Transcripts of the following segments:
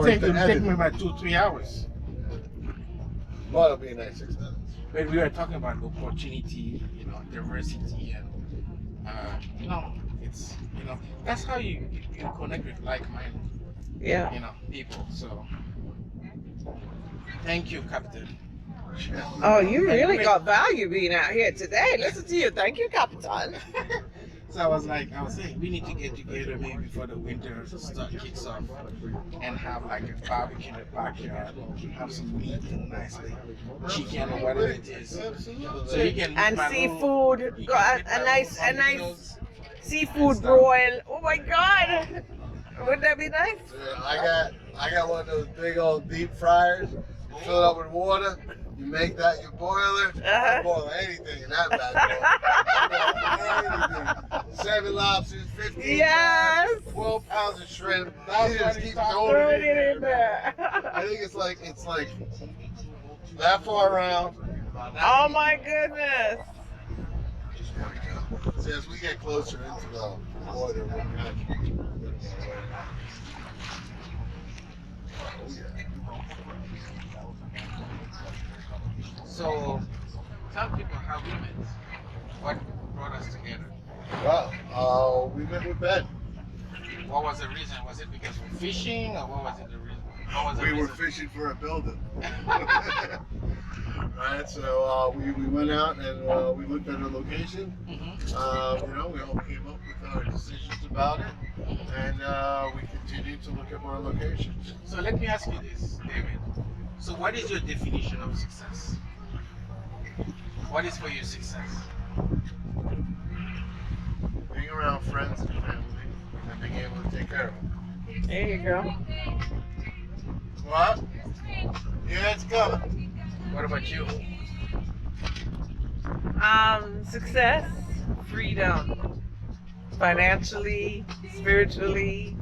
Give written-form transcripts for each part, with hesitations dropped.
It'll take me about 2-3 hours. Well, it'll be a nice 6 minutes. But we were talking about opportunity, diversity, and it's that's how you connect with like-minded, people. So thank you, Captain. Oh, you really got value being out here today. Listen to you. Thank you, Capitan. So I was saying, we need to get together maybe before the winter kicks off and have like a barbecue in the backyard, have some meat and nicely chicken or whatever it is. So you can and seafood, a nice seafood broil. Oh my God, wouldn't that be nice? Yeah, I got one of those big old deep fryers. You fill it up with water. You make that your boiler. I boil anything in that bad boy. 7 lobsters, 15 pounds, 12 pounds of shrimp. You just keep throwing it in there. I think it's like that far around. Oh my goodness. So as we get closer into the water, we'll So, tell people how we met. What brought us together? Well, we met with Ben. What was the reason? Was it because we're fishing, or what was it the reason? We were fishing for a building. Right, so we went out and we looked at a location. We all came up with our decisions about it, and we continued to look at more locations. So let me ask you this, David. So what is your definition of success? What is for you success? Being around friends and family and being able to take care of them. There you go. What? Yeah, it's coming. What about you? Success, freedom, financially, spiritually,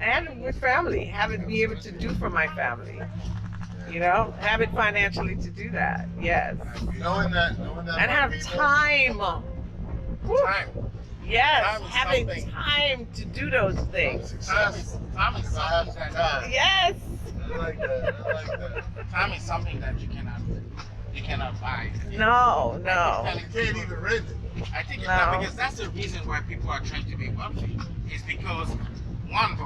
and with family. Be able to do for my family. Have it financially to do that. Yes. Knowing that. And have time. Time. Yes, having time to do those things. Time is something that. Yes. I like that. Time is something that you cannot buy. No. You can't even rent it. I think No. because that's the reason why people are trying to be wealthy. Is because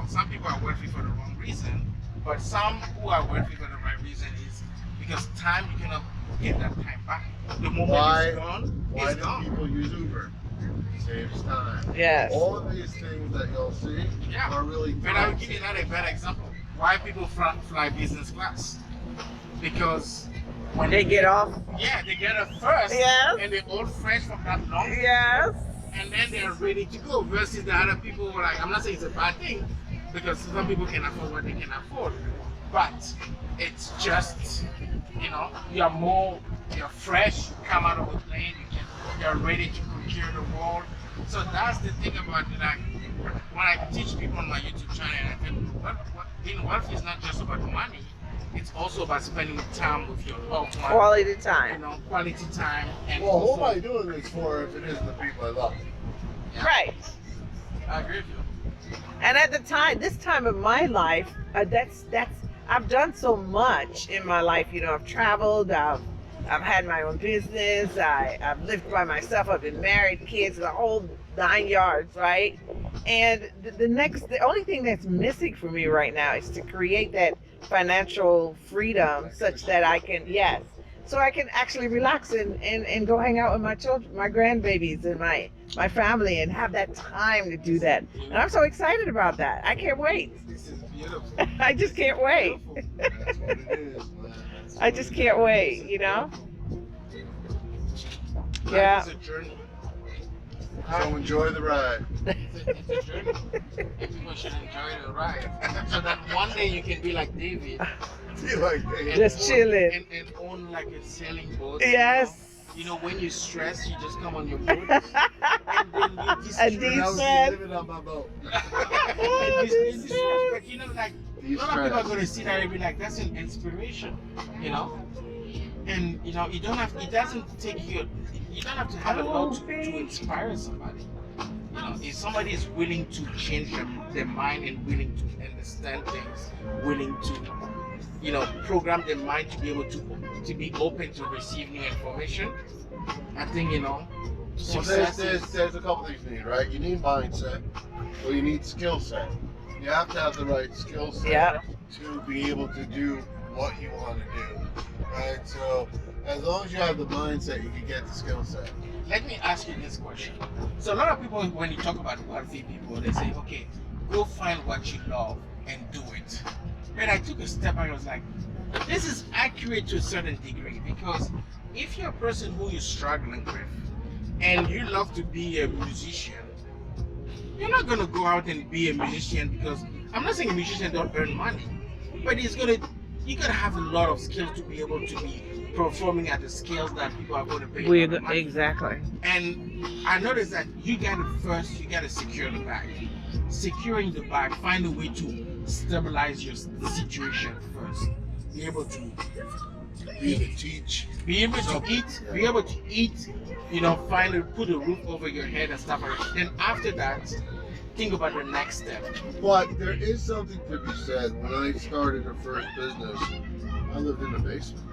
some people are wealthy for the wrong reason, but some who are wealthy for the right reason is because time you cannot get that time back. The moment it's gone, Why it's do gone. people use Uber? Saves time. Yes. All of these things that you'll see are really. But I will give you another better example. Why people fly business class? Because when They get off. Yeah, they get off first. Yes. And they're all fresh from that long. Yes. And then they're ready to go. Versus the other people who are like, I'm not saying it's a bad thing, because some people can afford what they can afford. But it's just, you're fresh, you come out of the plane, you're ready to conquer the world. So that's the thing about it. Like, when I teach people on my YouTube channel, I tell them, being wealthy is not just about money. It's also about spending time with your loved ones. Quality time. Quality time. And Well, who am also, I doing this for if it isn't the people I love? Yeah. Right. I agree with you. And at this time of my life, I've done so much in my life. I've traveled, I've had my own business, I've lived by myself, I've been married, kids, the whole 9 yards, right? And the only thing that's missing for me right now is to create that financial freedom such that I can actually relax and go hang out with my children, my grandbabies, and my family, and have that time to do that. And I'm so excited about that. I can't wait. This is beautiful. I just can't wait. That's what it is, man. I just can't wait, Life Yeah. is a journey. So enjoy the ride. It's a journey. And people should enjoy the ride. So that one day you can be like David. Be like, hey, Just chilling. And own like a sailing boat. Yes. When you stress, you just come on your boat. And then you A distress. deep I was breath. living on my boat. And you distress. But a lot of people are going to see that and be like, that's an inspiration, And you don't have to have a lot to inspire somebody. if somebody is willing to change their mind and willing to understand things, willing to, program their mind to be able to be open to receive new information, I think, Well, success there's a couple things you need, right? You need mindset, or you need skill set. You have to have the right skill set Yeah. to be able to do what you want to do, right? So as long as you have the mindset, you can get the skill set. Let me ask you this question. So a lot of people, when you talk about wealthy people, they say, okay, go find what you love and do it. But I took a step and I was like, this is accurate to a certain degree, because if you're a person who you're struggling with and you love to be a musician, you're not going to go out and be a musician, because I'm not saying a musician don't earn money, but you got to have a lot of skills to be able to be performing at the scales that people are going to pay. Exactly. And I noticed that you got to secure the bag. Securing the bag, find a way to stabilize your situation first. Be able to Be able to teach. be able to eat, put a roof over your head and stuff like that. Then after that, think about the next step. But there is something to be said. When I started the first business, I lived in the basement.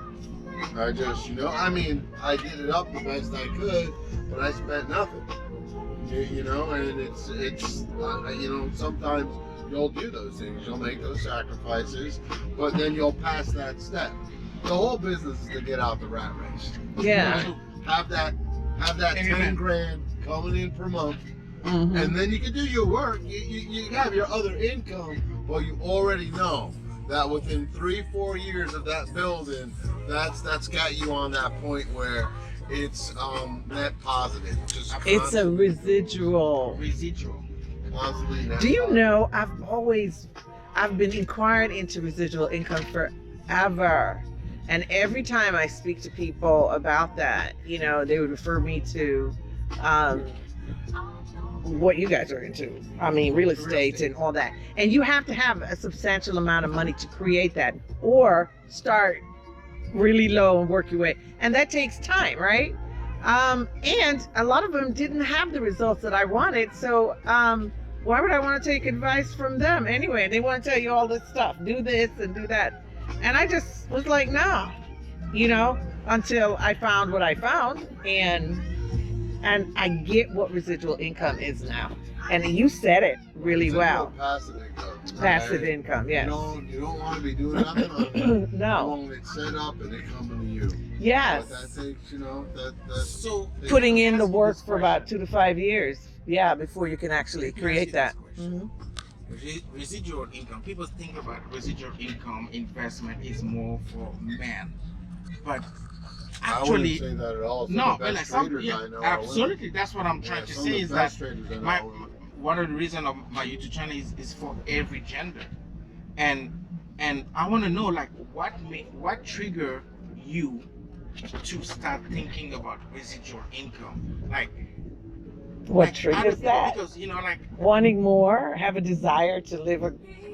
I just, I did it up the best I could, but I spent nothing. And it's sometimes you'll do those things, you'll make those sacrifices, but then you'll pass that step. The whole business is to get out the rat race. Yeah. Right? Have that 10 grand coming in per month, Mhm. and then you can do your work. You have your other income, but you already know that within 3-4 years of that building, that's got you on that point where it's net positive. Just It's a residual. constantly net Do you positive. know, I've been inquiring into residual income forever. And every time I speak to people about that, they would refer me to what you guys are into. I mean, real estate and all that. And you have to have a substantial amount of money to create that, or start really low and work your way. And that takes time, right? And a lot of them didn't have the results that I wanted. So why would I want to take advice from them anyway? They want to tell you all this stuff, do this and do that. And I just was like, no, until I found what I found, and I get what residual income is now. And you said it really It's well. Passive income. Passive right? income, yes. You don't want to be doing nothing on it. No. You want it set up and it coming to you. Yes. But that takes, that So Putting in the Ask me work this for about 2 to 5 years. Yeah, before you can actually Let me create ask that. you this question. Residual income. People think about residual income investment is more for men, but I actually, wouldn't say that at all. Some no. of the But best like traders I know are women. absolutely, that's what I'm trying Yeah, to some say of the is that best traders I know my are women. one of the reasons of my YouTube channel is for every gender, and I want to know, like, what trigger you to start thinking about residual income, like. What Like, triggers other people, that? Because Wanting more, have a desire to live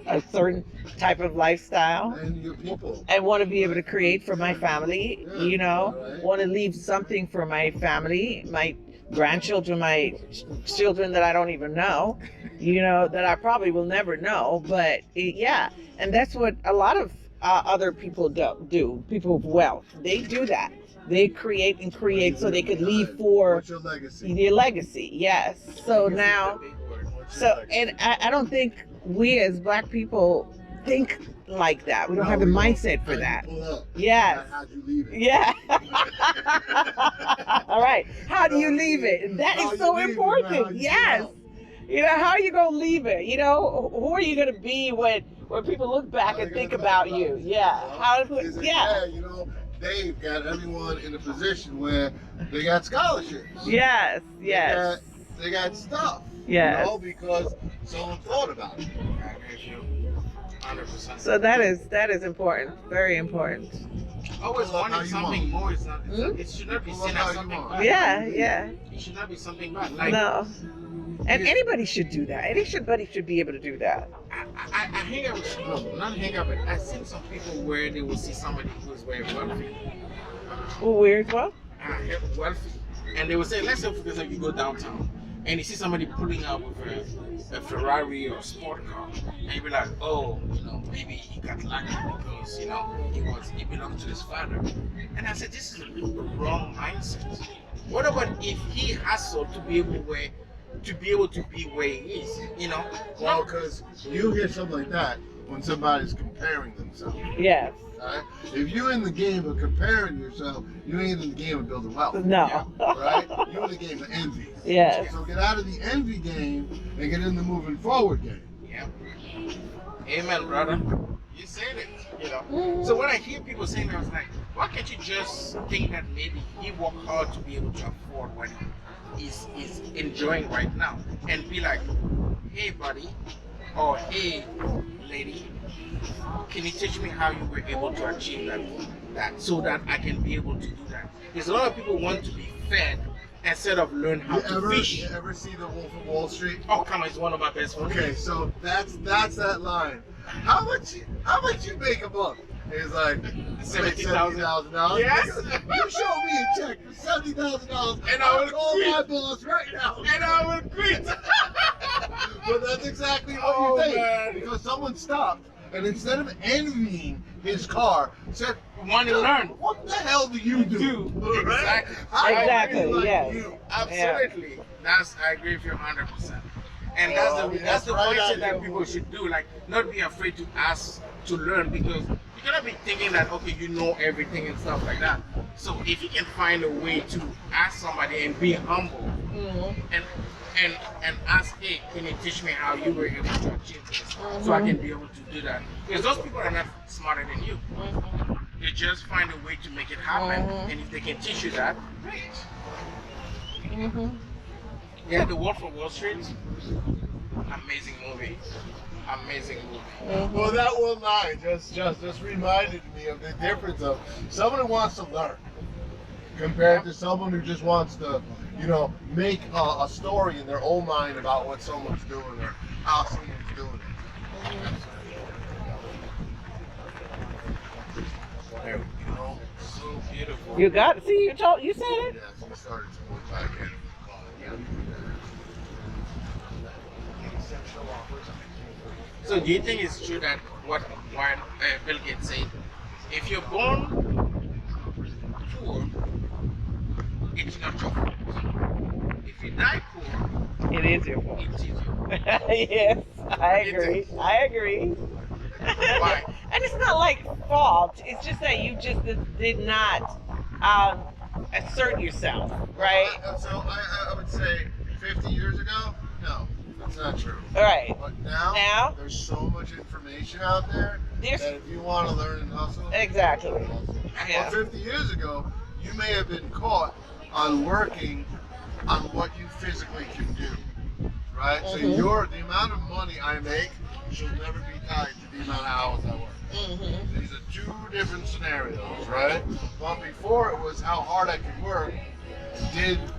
a certain type of lifestyle, And your people. and want to be able to create for my family, right. want to leave something for my family, my grandchildren, my children that I don't even know, that I probably will never know. But and that's what a lot of other people do. People of wealth, they do that. They create so they could leave for What's your legacy? their legacy. Yes. So now, What's your legacy? and I don't think we as Black people think like that. We don't No, have the we don't. mindset for How'd you that. pull up? Yes. How'd you leave it? Yeah. All right. How do you leave it? That How is you so leave it, important. man. How you Yes. pull up? How are you gonna leave it? Who are you gonna be when people look back How and they think gonna about talk you? about Yeah. Is it- Yeah. Dave got everyone in a position where they got scholarships. Yes. Yes. They got stuff. Yes. Because someone thought about it. I agree with you 100%. So that is important. Very important. Always Pull up how wanting you something want. more is not. Hmm? It should not be Pull up seen how as you something want. bad. Yeah. It should not be something bad. Like No. And anybody should do that. Anybody should be able to do that. I hang out with not hang out, but I've seen some people where they will see somebody who's very wealthy, Well, weird. Well, wealthy, and they will say, let's say for example you go downtown, and you see somebody pulling up with a Ferrari or sport car, and you be like, oh, maybe he got lucky because he belongs to his father. And I said, this is the wrong mindset. What about if he hustled to be able to be where he is? Well, because you hear something like that when somebody's comparing themselves. Yes. Right? If you're in the game of comparing yourself, you ain't in the game of building wealth. No. Right? You're in the game of envy. Yes. So get out of the envy game and get in the moving forward game. Yeah. Amen, brother. You said it. So when I hear people saying that, I was like, why can't you just think that maybe he worked hard to be able to afford what he's enjoying right now, and be like, hey, buddy, or hey, lady, can you teach me how you were able to achieve that so that I can be able to do that? Because a lot of people want to be fed instead of learn how to fish. You ever see The Wolf of Wall Street? Oh, come on, it's one of my best ones. Okay, so that's that line. How much you make a month? It's like $70,000. Yes. You show me a check for $70,000, And I will call quit. my boss right now. And I will quit. But that's exactly what Oh, you think. man. Because someone stopped and instead of envying his car, said, Want to learn. what the hell do you do? Right? Exactly. I Exactly, really like yes. you. Absolutely. I agree with you 100%. And that's the right mindset on that you. people should do. Like, not be afraid to ask to learn, because you cannot be thinking that okay, you know everything and stuff like that. So if you can find a way to ask somebody and be humble and ask, hey, can you teach me how you were able to achieve this, so I can be able to do that? Because those people are not smarter than you. They just find a way to make it happen, and if they can teach you that, great. Yeah, The Wolf of Wall Street, amazing movie. Amazing movie. Well, that one line just reminded me of the difference of someone who wants to learn compared to someone who just wants to, make a story in their own mind about what someone's doing or how someone's doing it. There we go. So beautiful. You got it. See, you said it. Yeah, so we started to look back in. So do you think it's true that what Bill Gates said, if you're born poor, it's not your fault. If you die poor, It is your fault. it's your fault. Yes, I agree. I agree. Why? And it's not like fault. It's just that you just did not assert yourself, right? So I would say 50 years ago, no, that's not true. Right. But now, there's so much information out there There's that if you want to learn and hustle, exactly. Yeah. Well, 50 years ago, you may have been caught on working on what you physically can do, right? So the amount of money I make should never be tied to the amount of hours I work. These are two different scenarios, right? But before it was how hard I could work.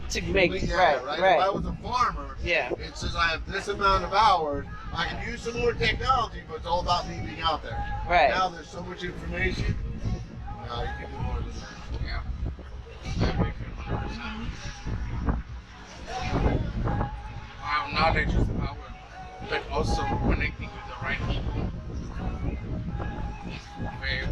To make Right. If right. I was a farmer, Yeah. it says I have this amount of hours. I can use some more technology, but it's all about me being out there. Right. Now there's so much information. Now you can do more than that. Yeah. I agree with you 100%. Wow, knowledge is power, but also connecting with the right people. Very